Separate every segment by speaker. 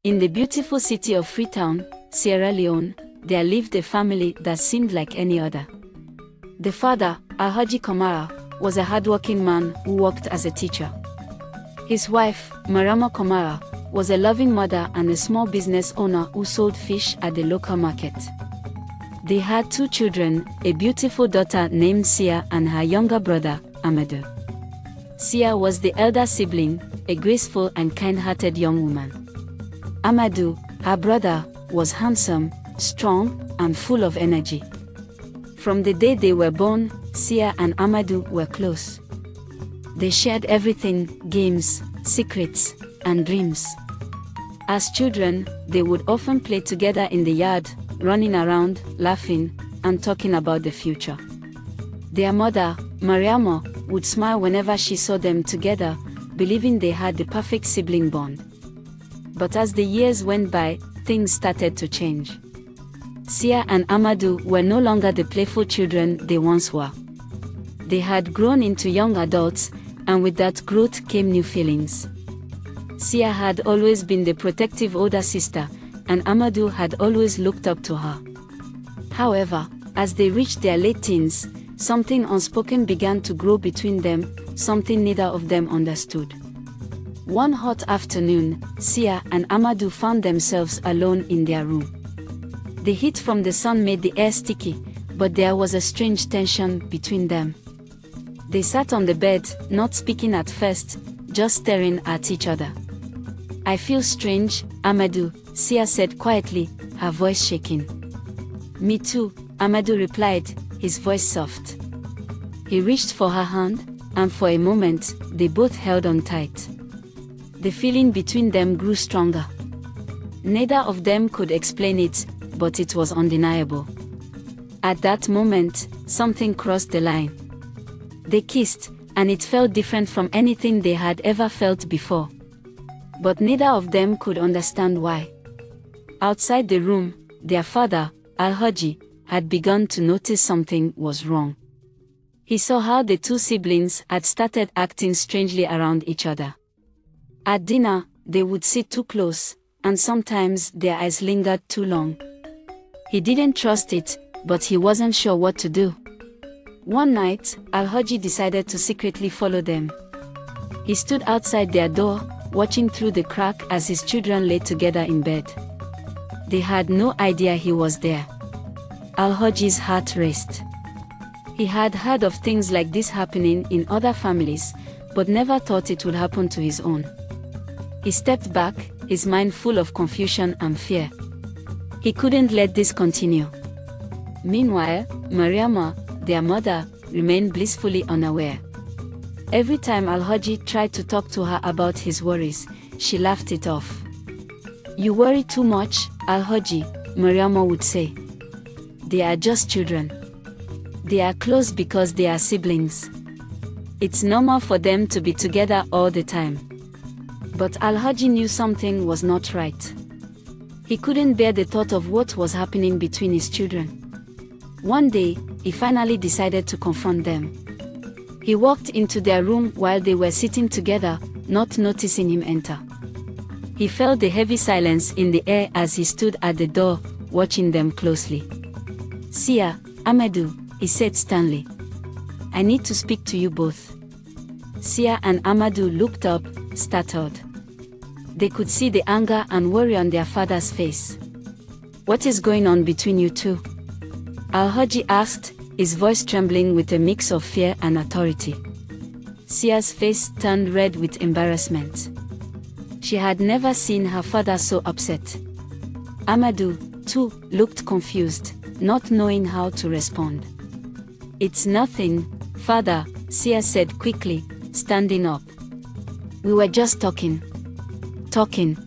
Speaker 1: In the beautiful city of Freetown, Sierra Leone, there lived a family that seemed like any other. The father, Alhaji Komara, was a hardworking man who worked as a teacher. His wife, Mariama Komara, was a loving mother and a small business owner who sold fish at the local market. They had 2 children, a beautiful daughter named Sia and her younger brother, Amadou. Sia was the elder sibling, a graceful and kind-hearted young woman. Amadou, her brother, was handsome, strong, and full of energy. From the day they were born, Sia and Amadou were close. They shared everything: games, secrets, and dreams. As children, they would often play together in the yard, running around, laughing, and talking about the future. Their mother, Mariama, would smile whenever she saw them together, believing they had the perfect sibling bond. But as the years went by, things started to change. Sia and Amadou were no longer the playful children they once were. They had grown into young adults, and with that growth came new feelings. Sia had always been the protective older sister, and Amadou had always looked up to her. However, as they reached their late teens, something unspoken began to grow between them, something neither of them understood. One hot afternoon, Sia and Amadou found themselves alone in their room. The heat from the sun made the air sticky, but there was a strange tension between them. They sat on the bed, not speaking at first, just staring at each other. "I feel strange, Amadou," Sia said quietly, her voice shaking. "Me too," Amadou replied, his voice soft. He reached for her hand, and for a moment, they both held on tight. The feeling between them grew stronger. Neither of them could explain it, but it was undeniable. At that moment, something crossed the line. They kissed, and it felt different from anything they had ever felt before. But neither of them could understand why. Outside the room, their father, Alhaji, had begun to notice something was wrong. He saw how the 2 siblings had started acting strangely around each other. At dinner, they would sit too close, and sometimes their eyes lingered too long. He didn't trust it, but he wasn't sure what to do. One night, Alhaji decided to secretly follow them. He stood outside their door, watching through the crack as his children lay together in bed. They had no idea he was there. Alhaji's heart raced. He had heard of things like this happening in other families, but never thought it would happen to his own. He stepped back, his mind full of confusion and fear. He couldn't let this continue. Meanwhile, Mariama, their mother, remained blissfully unaware. Every time Alhaji tried to talk to her about his worries, she laughed it off. "You worry too much, Alhaji," Mariama would say. "They are just children. They are close because they are siblings. It's normal for them to be together all the time." But Alhaji knew something was not right. He couldn't bear the thought of what was happening between his children. One day, he finally decided to confront them. He walked into their room while they were sitting together, not noticing him enter. He felt the heavy silence in the air as he stood at the door, watching them closely. "Sia, Amadou," he said sternly. "I need to speak to you both." Sia and Amadou looked up, startled. They could see the anger and worry on their father's face. "What is going on between you two?" Alhaji asked, his voice trembling with a mix of fear and authority. Sia's face turned red with embarrassment. She had never seen her father so upset. Amadou, too, looked confused, not knowing how to respond. "It's nothing, father," Sia said quickly, standing up. "We were just talking." "Talking?"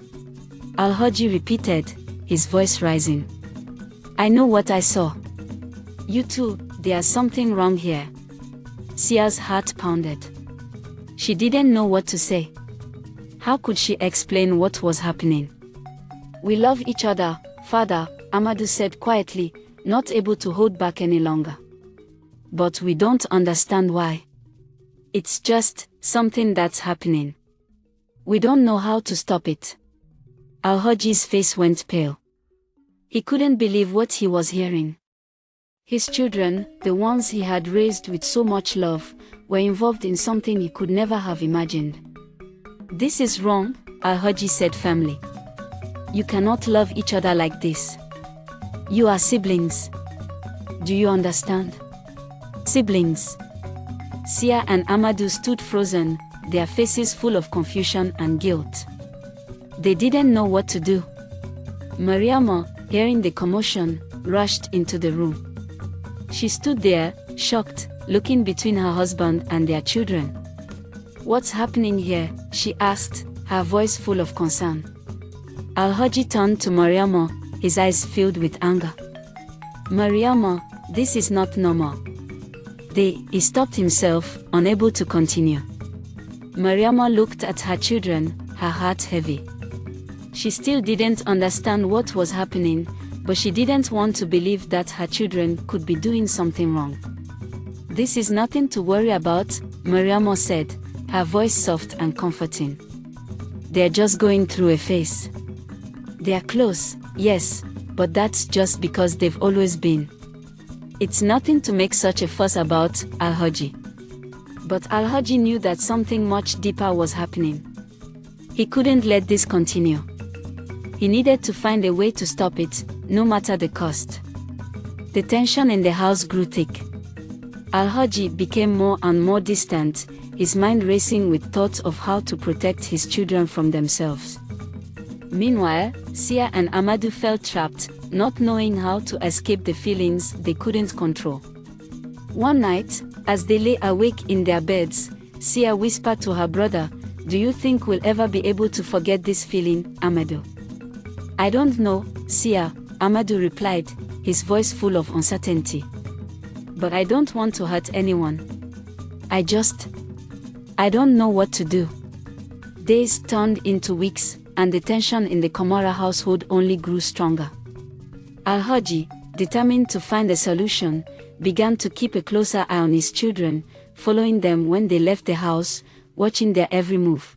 Speaker 1: Alhaji repeated, his voice rising. "I know what I saw. You two, there's something wrong here." Sia's heart pounded. She didn't know what to say. How could she explain what was happening? "We love each other, father," Amadou said quietly, not able to hold back any longer. but we don't understand why. It's just something that's happening. We don't know how to stop it. Alhaji's face went pale. He couldn't believe what he was hearing. His children, the ones he had raised with so much love, were involved in something he could never have imagined. This is wrong, Alhaji said firmly. You cannot love each other like this. You are siblings. Do you understand? Siblings. Sia and Amadou stood frozen, their faces full of confusion and guilt. They didn't know what to do. Mariama, hearing the commotion, rushed into the room. She stood there, shocked, looking between her husband and their children. What's happening here? She asked, her voice full of concern. Alhaji turned to Mariama, his eyes filled with anger. Mariama, this is not normal. He stopped himself, unable to continue. Mariama looked at her children, her heart heavy. She still didn't understand what was happening, but she didn't want to believe that her children could be doing something wrong. This is nothing to worry about, Mariama said, her voice soft and comforting. They're just going through a phase. They're close, yes, but that's just because they've always been. It's nothing to make such a fuss about, Alhaji. But Alhaji knew that something much deeper was happening. He couldn't let this continue. He needed to find a way to stop it, no matter the cost. The tension in the house grew thick. Alhaji became more and more distant, his mind racing with thoughts of how to protect his children from themselves. Meanwhile, Sia and Amadou felt trapped, not knowing how to escape the feelings they couldn't control. One night, as they lay awake in their beds, Sia whispered to her brother, "Do you think we'll ever be able to forget this feeling, Amadou?" "I don't know, Sia," Amadou replied, his voice full of uncertainty. "But I don't want to hurt anyone. I don't know what to do." Days turned into weeks, and the tension in the Kamara household only grew stronger. Alhaji, determined to find a solution, began to keep a closer eye on his children, following them when they left the house, watching their every move.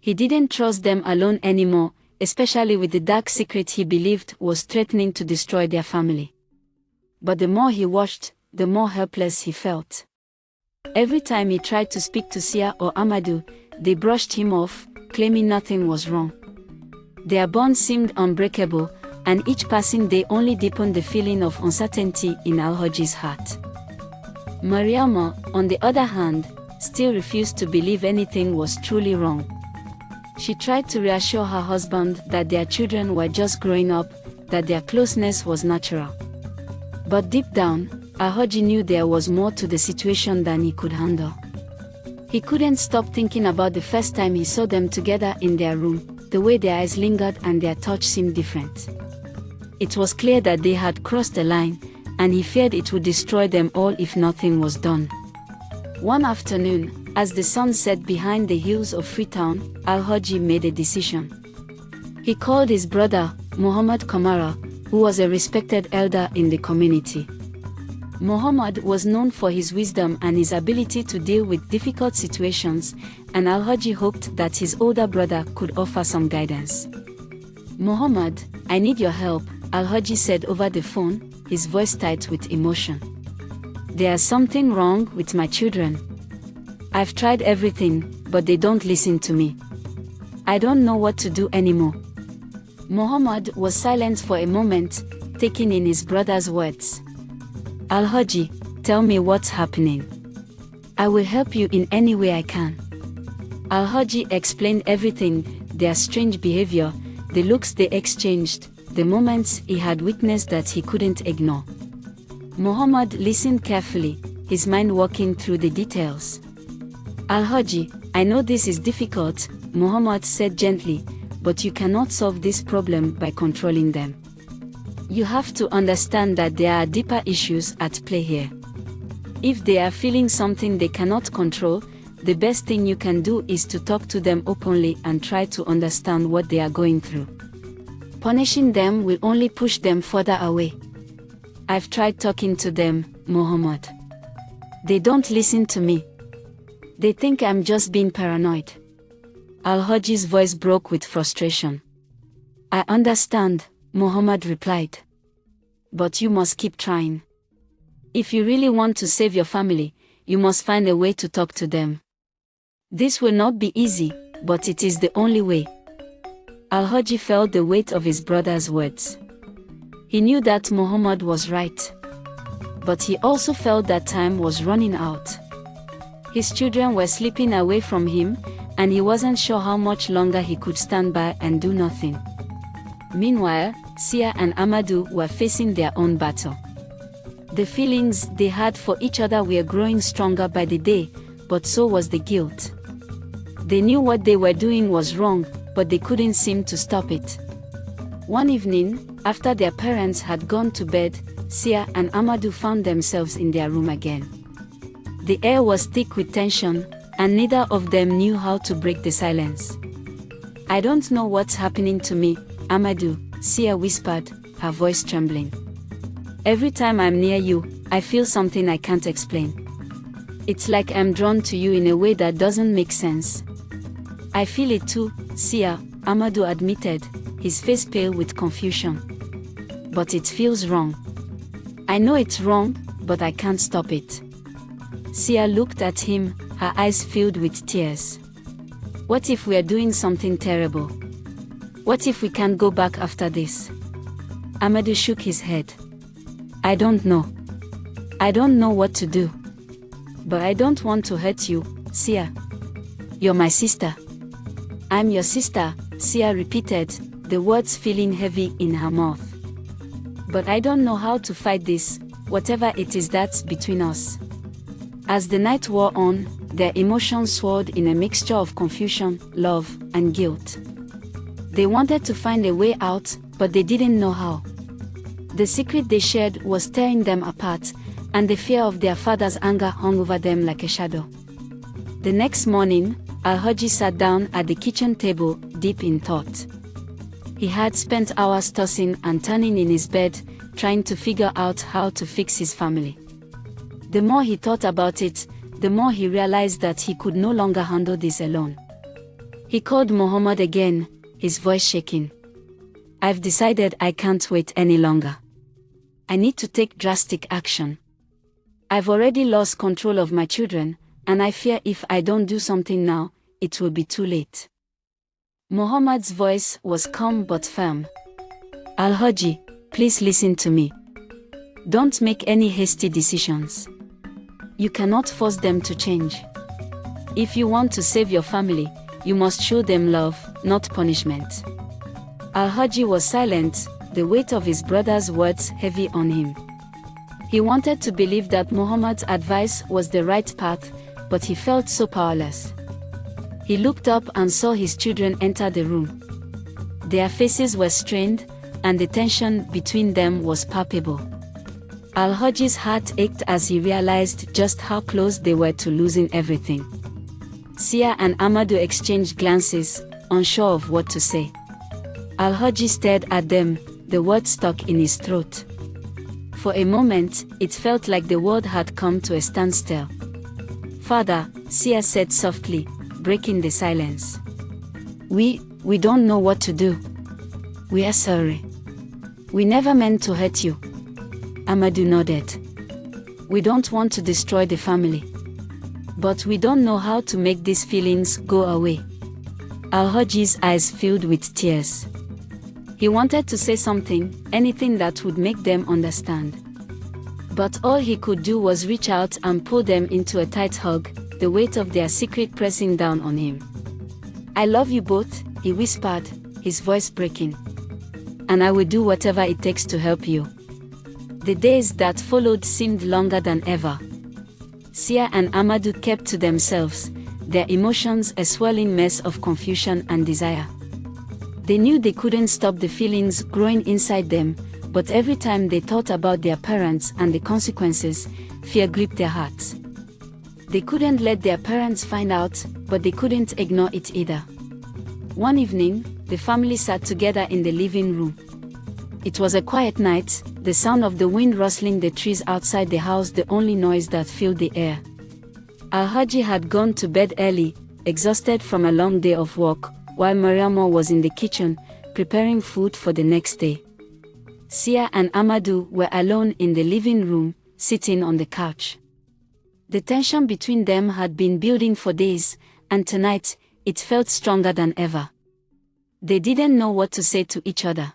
Speaker 1: He didn't trust them alone anymore, especially with the dark secret he believed was threatening to destroy their family. But the more he watched, the more helpless he felt. Every time he tried to speak to Sia or Amadou, they brushed him off, claiming nothing was wrong. Their bond seemed unbreakable, and each passing day only deepened the feeling of uncertainty in Alhaji's heart. Mariama, on the other hand, still refused to believe anything was truly wrong. She tried to reassure her husband that their children were just growing up, that their closeness was natural. But deep down, Alhaji knew there was more to the situation than he could handle. He couldn't stop thinking about the first time he saw them together in their room, the way their eyes lingered and their touch seemed different. It was clear that they had crossed a line, and he feared it would destroy them all if nothing was done. One afternoon, as the sun set behind the hills of Freetown, Alhaji made a decision. He called his brother, Muhammad Kamara, who was a respected elder in the community. Muhammad was known for his wisdom and his ability to deal with difficult situations, and Alhaji hoped that his older brother could offer some guidance. "Muhammad, I need your help," Alhaji said over the phone, his voice tight with emotion. "There's something wrong with my children. I've tried everything, but they don't listen to me. I don't know what to do anymore." Muhammad was silent for a moment, taking in his brother's words. "Alhaji, tell me what's happening. I will help you in any way I can." Alhaji explained everything, their strange behavior, the looks they exchanged, the moments he had witnessed that he couldn't ignore. Muhammad listened carefully, his mind working through the details. "Alhaji, I know this is difficult," Muhammad said gently, "but you cannot solve this problem by controlling them. You have to understand that there are deeper issues at play here. If they are feeling something they cannot control, the best thing you can do is to talk to them openly and try to understand what they are going through. Punishing them will only push them further away. I've tried talking to them, Muhammad. They don't listen to me. They think I'm just being paranoid. Al-Haji's voice broke with frustration. I understand, Muhammad replied. But you must keep trying. If you really want to save your family, you must find a way to talk to them. This will not be easy, but it is the only way. Al-Haji felt the weight of his brother's words. He knew that Muhammad was right. But he also felt that time was running out. His children were slipping away from him, and he wasn't sure how much longer he could stand by and do nothing. Meanwhile, Sia and Amadou were facing their own battle. The feelings they had for each other were growing stronger by the day, but so was the guilt. They knew what they were doing was wrong, but they couldn't seem to stop it. One evening, after their parents had gone to bed, Sia and Amadou found themselves in their room again. The air was thick with tension, and neither of them knew how to break the silence. I don't know what's happening to me, Amadou, Sia whispered, her voice trembling. Every time I'm near you, I feel something I can't explain. It's like I'm drawn to you in a way that doesn't make sense. I feel it too, Sia, Amadou admitted, his face pale with confusion. But it feels wrong. I know it's wrong, but I can't stop it. Sia looked at him, her eyes filled with tears. What if we are doing something terrible? What if we can't go back after this? Amadou shook his head. I don't know. I don't know what to do. But I don't want to hurt you, Sia. You're my sister. I'm your sister, Sia repeated, the words feeling heavy in her mouth. But I don't know how to fight this, whatever it is that's between us. As the night wore on, their emotions swirled in a mixture of confusion, love, and guilt. They wanted to find a way out, but they didn't know how. The secret they shared was tearing them apart, and the fear of their father's anger hung over them like a shadow. The next morning, Al-Haji sat down at the kitchen table, deep in thought. He had spent hours tossing and turning in his bed, trying to figure out how to fix his family. The more he thought about it, the more he realized that he could no longer handle this alone. He called Muhammad again, his voice shaking. I've decided I can't wait any longer. I need to take drastic action. I've already lost control of my children, and I fear if I don't do something now, it will be too late. Muhammad's voice was calm but firm. Al-Haji, please listen to me. Don't make any hasty decisions. You cannot force them to change. If you want to save your family, you must show them love, not punishment. Al-Haji was silent, the weight of his brother's words heavy on him. He wanted to believe that Muhammad's advice was the right path, but he felt so powerless. He looked up and saw his children enter the room. Their faces were strained, and the tension between them was palpable. Al-Haji's heart ached as he realized just how close they were to losing everything. Sia and Amadou exchanged glances, unsure of what to say. Al-Haji stared at them, the words stuck in his throat. For a moment, it felt like the world had come to a standstill. Father, Sia said softly, breaking the silence. We don't know what to do. We are sorry. We never meant to hurt you. Amadou nodded. We don't want to destroy the family. But we don't know how to make these feelings go away. Al-Haji's eyes filled with tears. He wanted to say something, anything that would make them understand. But all he could do was reach out and pull them into a tight hug, the weight of their secret pressing down on him. I love you both, he whispered, his voice breaking. And I will do whatever it takes to help you. The days that followed seemed longer than ever. Sia and Amadou kept to themselves, their emotions a swirling mess of confusion and desire. They knew they couldn't stop the feelings growing inside them, but every time they thought about their parents and the consequences, fear gripped their hearts. They couldn't let their parents find out, but they couldn't ignore it either. One evening, the family sat together in the living room. It was a quiet night, the sound of the wind rustling the trees outside the house the only noise that filled the air. Alhaji had gone to bed early, exhausted from a long day of work, while Mariama was in the kitchen, preparing food for the next day. Sia and Amadou were alone in the living room, sitting on the couch. The tension between them had been building for days, and tonight, it felt stronger than ever. They didn't know what to say to each other.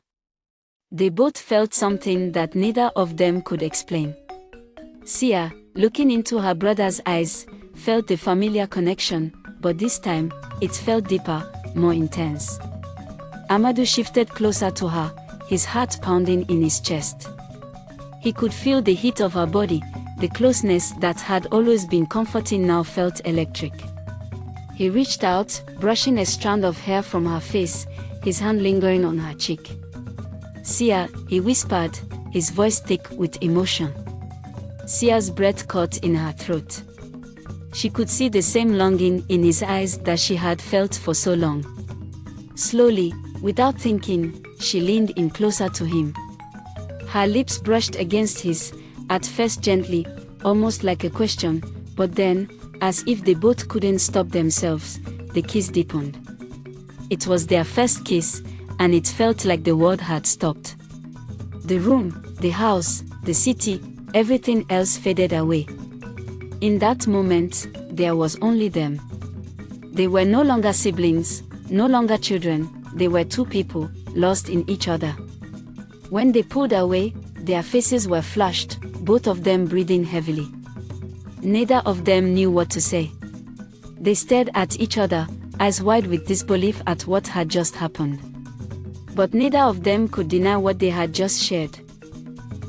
Speaker 1: They both felt something that neither of them could explain. Sia, looking into her brother's eyes, felt the familiar connection, but this time, it felt deeper, more intense. Amadou shifted closer to her, his heart pounding in his chest. He could feel the heat of her body, the closeness that had always been comforting now felt electric. He reached out, brushing a strand of hair from her face, his hand lingering on her cheek. "Sia," he whispered, his voice thick with emotion. Sia's breath caught in her throat. She could see the same longing in his eyes that she had felt for so long. Slowly, without thinking, she leaned in closer to him. Her lips brushed against his, at first gently, almost like a question, but then, as if they both couldn't stop themselves, the kiss deepened. It was their first kiss, and it felt like the world had stopped. The room, the house, the city, everything else faded away. In that moment, there was only them. They were no longer siblings, no longer children, they were two people, lost in each other. When they pulled away, their faces were flushed, both of them breathing heavily. Neither of them knew what to say. They stared at each other, eyes wide with disbelief at what had just happened. But neither of them could deny what they had just shared.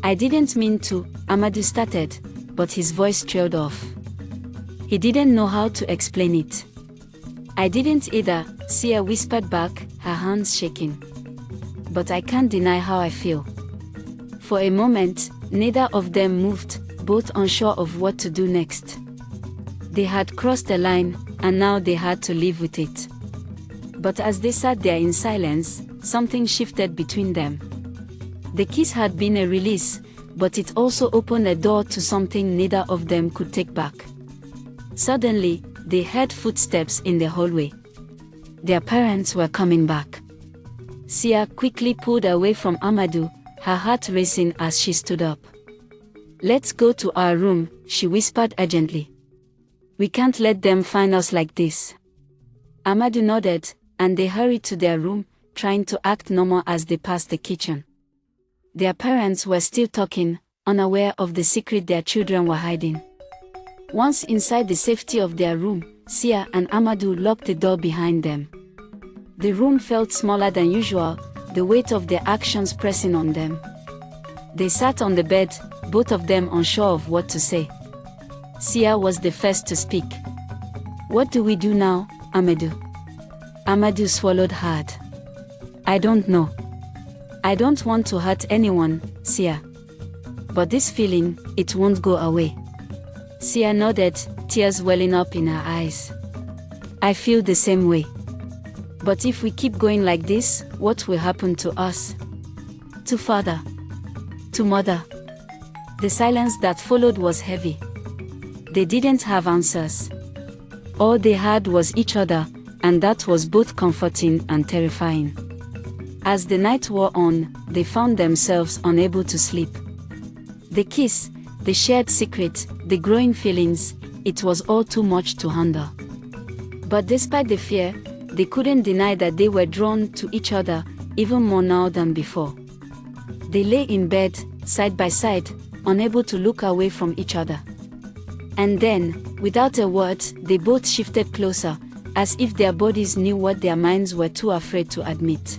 Speaker 1: "I didn't mean to," Amadou started, but his voice trailed off. He didn't know how to explain it. "I didn't either," Sia whispered back, her hands shaking. "But I can't deny how I feel." For a moment, neither of them moved, both unsure of what to do next. They had crossed a line, and now they had to live with it. But as they sat there in silence, something shifted between them. The kiss had been a release, but it also opened a door to something neither of them could take back. Suddenly, they heard footsteps in the hallway. Their parents were coming back. Sia quickly pulled away from Amadou, her heart racing as she stood up. "Let's go to our room," she whispered urgently. "We can't let them find us like this." Amadou nodded, and they hurried to their room, trying to act normal as they passed the kitchen. Their parents were still talking, unaware of the secret their children were hiding. Once inside the safety of their room, Sia and Amadou locked the door behind them. The room felt smaller than usual, the weight of their actions pressing on them. They sat on the bed, both of them unsure of what to say. Sia was the first to speak. "What do we do now, Amadou?" Amadou swallowed hard. "I don't know. I don't want to hurt anyone, Sia. But this feeling, it won't go away." Sia nodded, tears welling up in her eyes. "I feel the same way. But if we keep going like this, what will happen to us? To father? To mother?" The silence that followed was heavy. They didn't have answers. All they had was each other, and that was both comforting and terrifying. As the night wore on, they found themselves unable to sleep. The kiss, the shared secret, the growing feelings, it was all too much to handle. But despite the fear, they couldn't deny that they were drawn to each other, even more now than before. They lay in bed, side by side, unable to look away from each other. And then, without a word, they both shifted closer, as if their bodies knew what their minds were too afraid to admit.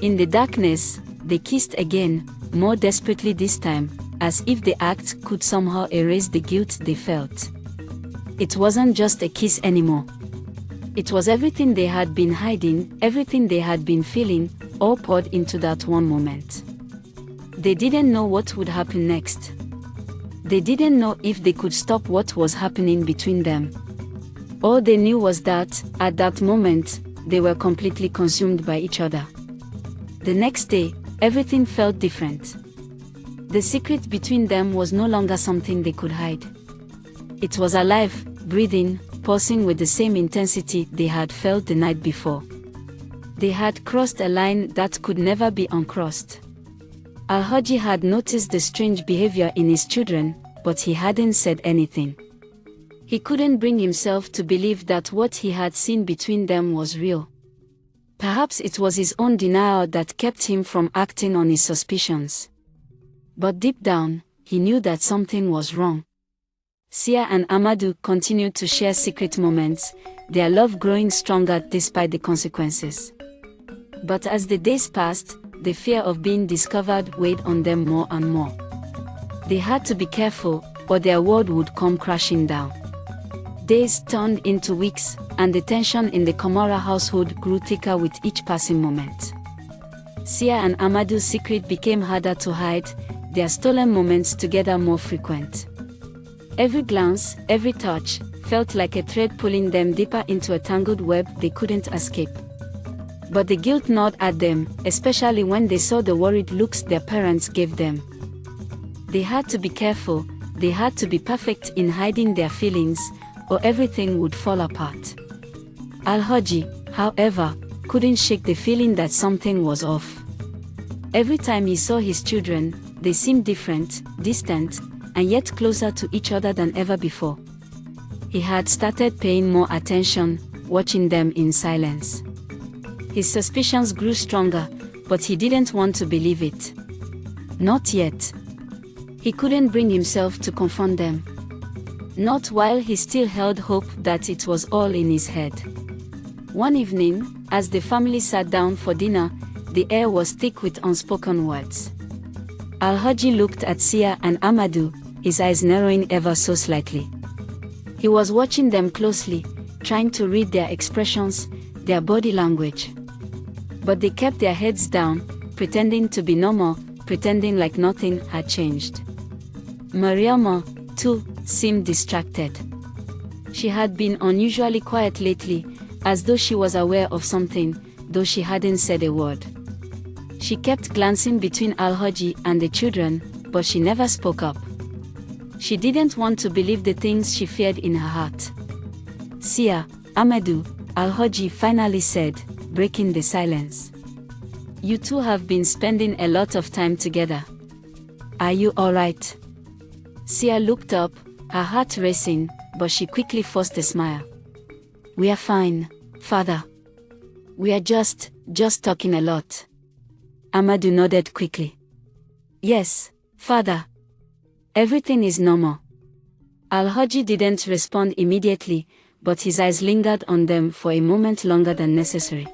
Speaker 1: In the darkness, they kissed again, more desperately this time, as if the act could somehow erase the guilt they felt. It wasn't just a kiss anymore. It was everything they had been hiding, everything they had been feeling, all poured into that one moment. They didn't know what would happen next. They didn't know if they could stop what was happening between them. All they knew was that, at that moment, they were completely consumed by each other. The next day, everything felt different. The secret between them was no longer something they could hide. It was alive, breathing, pulsing with the same intensity they had felt the night before. They had crossed a line that could never be uncrossed. Alhaji had noticed the strange behavior in his children, but he hadn't said anything. He couldn't bring himself to believe that what he had seen between them was real. Perhaps it was his own denial that kept him from acting on his suspicions. But deep down, he knew that something was wrong. Sia and Amadou continued to share secret moments, their love growing stronger despite the consequences. But as the days passed, the fear of being discovered weighed on them more and more. They had to be careful, or their world would come crashing down. Days turned into weeks, and the tension in the Kamara household grew thicker with each passing moment. Sia and Amadou's secret became harder to hide, their stolen moments together more frequent. Every glance, every touch, felt like a thread pulling them deeper into a tangled web they couldn't escape. But the guilt gnawed at them, especially when they saw the worried looks their parents gave them. They had to be careful, they had to be perfect in hiding their feelings, or everything would fall apart. Alhaji, however, couldn't shake the feeling that something was off. Every time he saw his children, they seemed different, distant, and yet closer to each other than ever before. He had started paying more attention, watching them in silence. His suspicions grew stronger, but he didn't want to believe it. Not yet. He couldn't bring himself to confront them. Not while he still held hope that it was all in his head. One evening, as the family sat down for dinner, the air was thick with unspoken words. Alhaji looked at Sia and Amadou, his eyes narrowing ever so slightly. He was watching them closely, trying to read their expressions, their body language. But they kept their heads down, pretending to be normal, pretending like nothing had changed. Mariama, too, seemed distracted. She had been unusually quiet lately, as though she was aware of something, though she hadn't said a word. She kept glancing between Alhaji and the children, but she never spoke up. She didn't want to believe the things she feared in her heart. Sia, Amadou, Alhaji finally said, breaking the silence. You two have been spending a lot of time together. Are you alright? Sia looked up, her heart racing, but she quickly forced a smile. We are fine, father. We are just talking a lot. Amadou nodded quickly. Yes, father. Everything is normal. Alhaji didn't respond immediately, but his eyes lingered on them for a moment longer than necessary.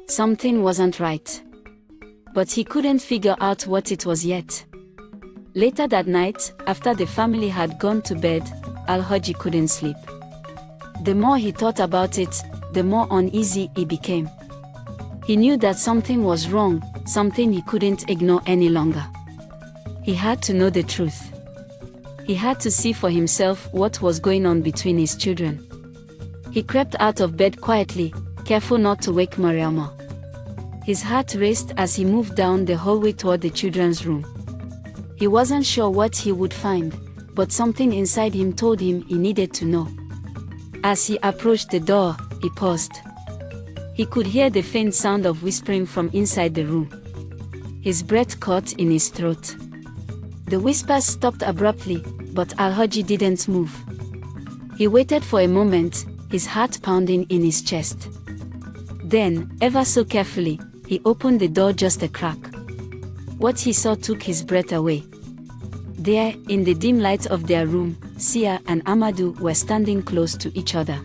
Speaker 1: Something wasn't right. But he couldn't figure out what it was yet. Later that night, after the family had gone to bed, Alhaji couldn't sleep. The more he thought about it, the more uneasy he became. He knew that something was wrong, something he couldn't ignore any longer. He had to know the truth. He had to see for himself what was going on between his children. He crept out of bed quietly, careful not to wake Mariama. His heart raced as he moved down the hallway toward the children's room. He wasn't sure what he would find, but something inside him told him he needed to know. As he approached the door, he paused. He could hear the faint sound of whispering from inside the room. His breath caught in his throat. The whispers stopped abruptly, but Alhaji didn't move. He waited for a moment, his heart pounding in his chest. Then, ever so carefully, he opened the door just a crack. What he saw took his breath away. There, in the dim light of their room, Sia and Amadou were standing close to each other.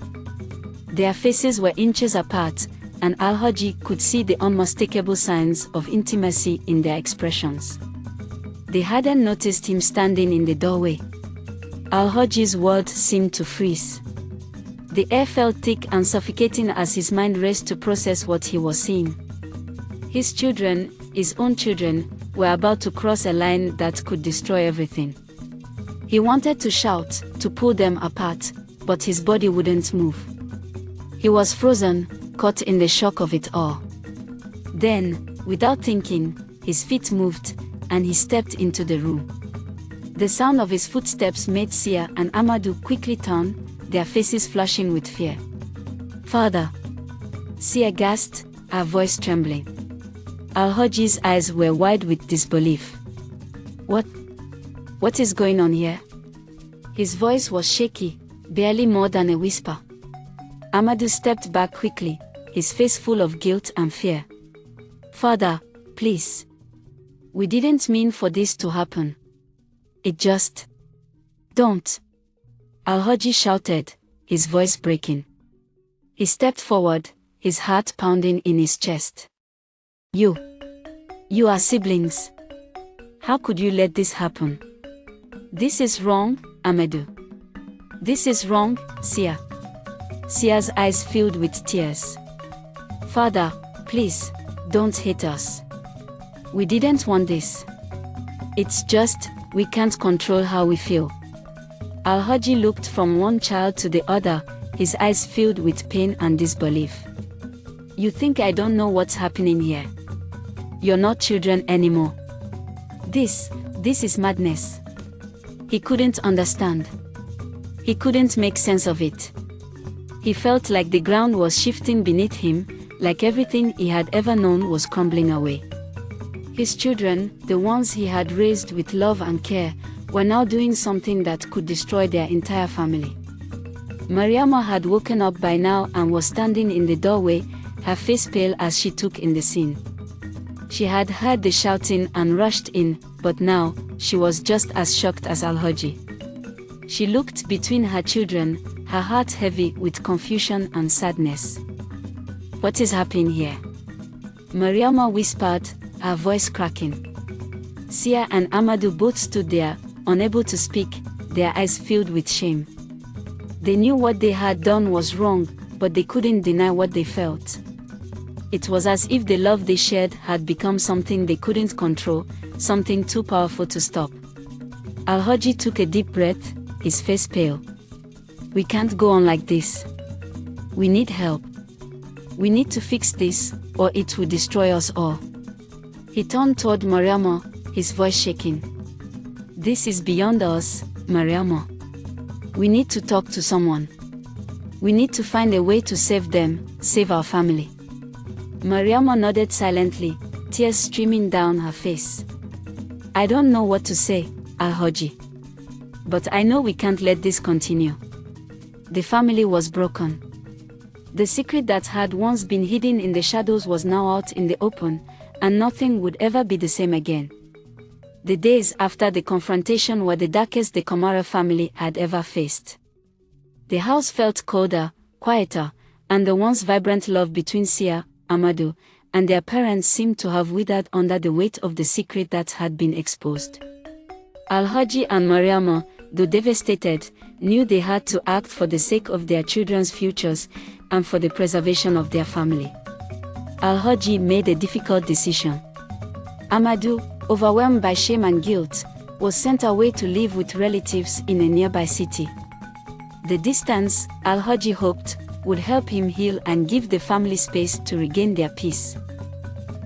Speaker 1: Their faces were inches apart, and Alhaji could see the unmistakable signs of intimacy in their expressions. They hadn't noticed him standing in the doorway. Alhaji's world seemed to freeze. The air felt thick and suffocating as his mind raced to process what he was seeing. His children, his own children, were about to cross a line that could destroy everything. He wanted to shout, to pull them apart, but his body wouldn't move. He was frozen, caught in the shock of it all. Then, without thinking, his feet moved, and he stepped into the room. The sound of his footsteps made Sia and Amadou quickly turn, their faces flushing with fear. "Father!" Sia gasped, her voice trembling. Alhaji's eyes were wide with disbelief. What is going on here?" His voice was shaky, barely more than a whisper. Amadou stepped back quickly, his face full of guilt and fear. "Father, please. We didn't mean for this to happen. It just... Don't!" Alhaji shouted, his voice breaking. He stepped forward, his heart pounding in his chest. You are siblings. How could you let this happen?" "This is wrong, Amadou. This is wrong, Sia." Sia's eyes filled with tears. "Father, please, don't hate us. We didn't want this. It's just, we can't control how we feel." Alhaji looked from one child to the other, his eyes filled with pain and disbelief. "You think I don't know what's happening here? You're not children anymore. This is madness." He couldn't understand. He couldn't make sense of it. He felt like the ground was shifting beneath him, like everything he had ever known was crumbling away. His children, the ones he had raised with love and care, were now doing something that could destroy their entire family. Mariama had woken up by now and was standing in the doorway, her face pale as she took in the scene. She had heard the shouting and rushed in, but now, she was just as shocked as Alhaji. She looked between her children, her heart heavy with confusion and sadness. "What is happening here?" Mariama whispered, her voice cracking. Sia and Amadou both stood there, unable to speak, their eyes filled with shame. They knew what they had done was wrong, but they couldn't deny what they felt. It was as if the love they shared had become something they couldn't control, something too powerful to stop. Alhaji took a deep breath, his face pale. "We can't go on like this. We need help. We need to fix this, or it will destroy us all." He turned toward Mariama, his voice shaking. "This is beyond us, Mariama. We need to talk to someone. We need to find a way to save them, save our family." Mariama nodded silently, tears streaming down her face. "I don't know what to say, Alhaji. But I know we can't let this continue." The family was broken. The secret that had once been hidden in the shadows was now out in the open, and nothing would ever be the same again. The days after the confrontation were the darkest the Kamara family had ever faced. The house felt colder, quieter, and the once vibrant love between Sia, Amadou, and their parents seemed to have withered under the weight of the secret that had been exposed. Alhaji and Mariama, though devastated, knew they had to act for the sake of their children's futures and for the preservation of their family. Alhaji made a difficult decision. Amadou, overwhelmed by shame and guilt, was sent away to live with relatives in a nearby city. The distance, Alhaji hoped, would help him heal and give the family space to regain their peace.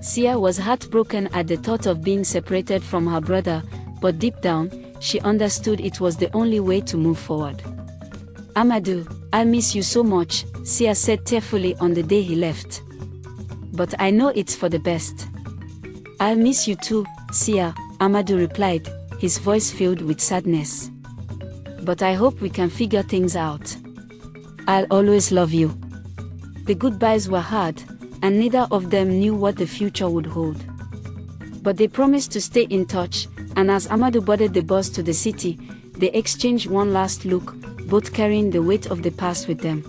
Speaker 1: Sia was heartbroken at the thought of being separated from her brother, but deep down, she understood it was the only way to move forward. "Amadou, I miss you so much," Sia said tearfully on the day he left. "But I know it's for the best." "I miss you too, Sia," Amadou replied, his voice filled with sadness. "But I hope we can figure things out. I'll always love you." The goodbyes were hard, and neither of them knew what the future would hold. But they promised to stay in touch, and as Amadou boarded the bus to the city, they exchanged one last look, both carrying the weight of the past with them.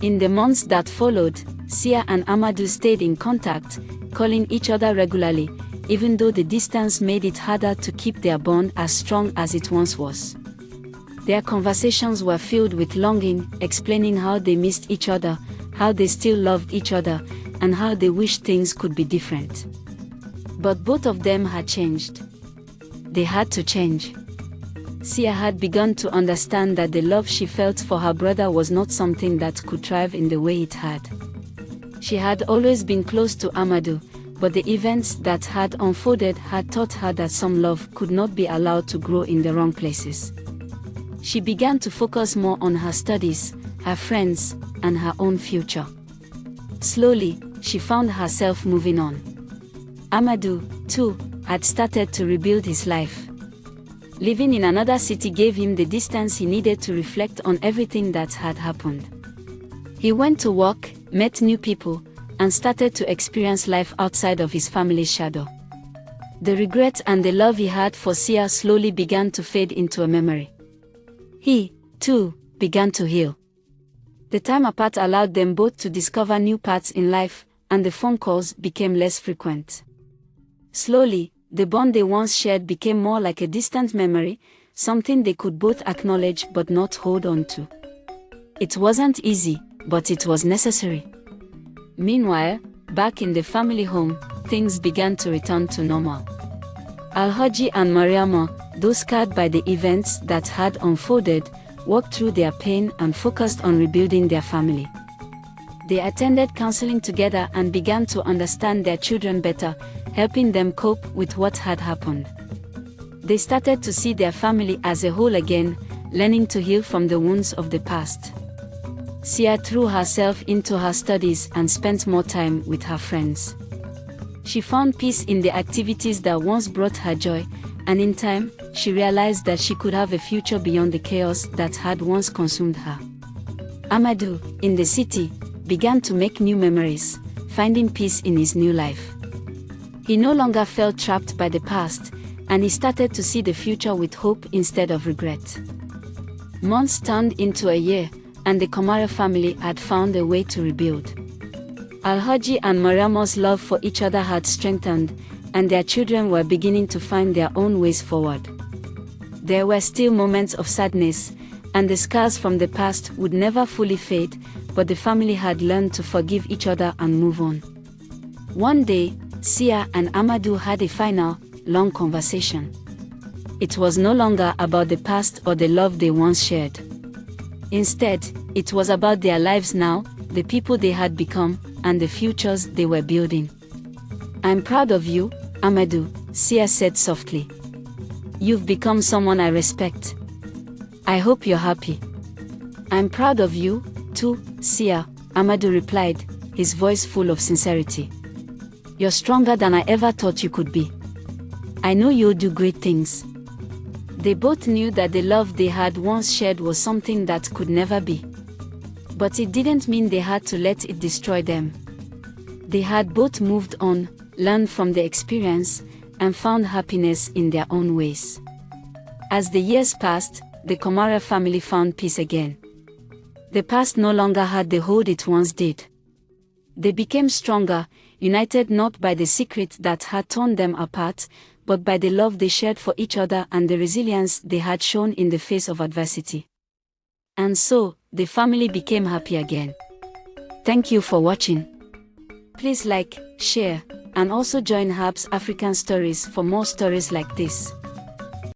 Speaker 1: In the months that followed, Sia and Amadou stayed in contact, calling each other regularly, even though the distance made it harder to keep their bond as strong as it once was. Their conversations were filled with longing, explaining how they missed each other, how they still loved each other, and how they wished things could be different. But both of them had changed. They had to change. Sia had begun to understand that the love she felt for her brother was not something that could thrive in the way it had. She had always been close to Amadou, but the events that had unfolded had taught her that some love could not be allowed to grow in the wrong places. She began to focus more on her studies, her friends, and her own future. Slowly, she found herself moving on. Amadou, too, had started to rebuild his life. Living in another city gave him the distance he needed to reflect on everything that had happened. He went to work, met new people, and started to experience life outside of his family's shadow. The regret and the love he had for Sia slowly began to fade into a memory. He, too, began to heal. The time apart allowed them both to discover new paths in life, and the phone calls became less frequent. Slowly, the bond they once shared became more like a distant memory, something they could both acknowledge but not hold on to. It wasn't easy, but it was necessary. Meanwhile, back in the family home, things began to return to normal. Alhaji and Mariama, though scarred by the events that had unfolded, worked through their pain and focused on rebuilding their family. They attended counseling together and began to understand their children better, helping them cope with what had happened. They started to see their family as a whole again, learning to heal from the wounds of the past. Sia threw herself into her studies and spent more time with her friends. She found peace in the activities that once brought her joy, and in time, she realized that she could have a future beyond the chaos that had once consumed her. Amadou, in the city, began to make new memories, finding peace in his new life. He no longer felt trapped by the past, and he started to see the future with hope instead of regret. Months turned into a year, and the Kamara family had found a way to rebuild. Alhaji and Mariama's love for each other had strengthened, and their children were beginning to find their own ways forward. There were still moments of sadness, and the scars from the past would never fully fade, but the family had learned to forgive each other and move on. One day, Sia and Amadou had a final, long conversation. It was no longer about the past or the love they once shared. Instead, it was about their lives now, the people they had become, and the futures they were building. "I'm proud of you, Amadou," Sia said softly. "You've become someone I respect. I hope you're happy." "I'm proud of you, too, Sia," Amadou replied, his voice full of sincerity. "You're stronger than I ever thought you could be. I know you'll do great things." They both knew that the love they had once shared was something that could never be. But it didn't mean they had to let it destroy them. They had both moved on, learned from the experience, and found happiness in their own ways. As the years passed, the Kamara family found peace again. The past no longer had the hold it once did. They became stronger, united not by the secret that had torn them apart, but by the love they shared for each other and the resilience they had shown in the face of adversity. And so, the family became happy again. Thank you for watching. Please like, share, and also join Habs African Stories for more stories like this.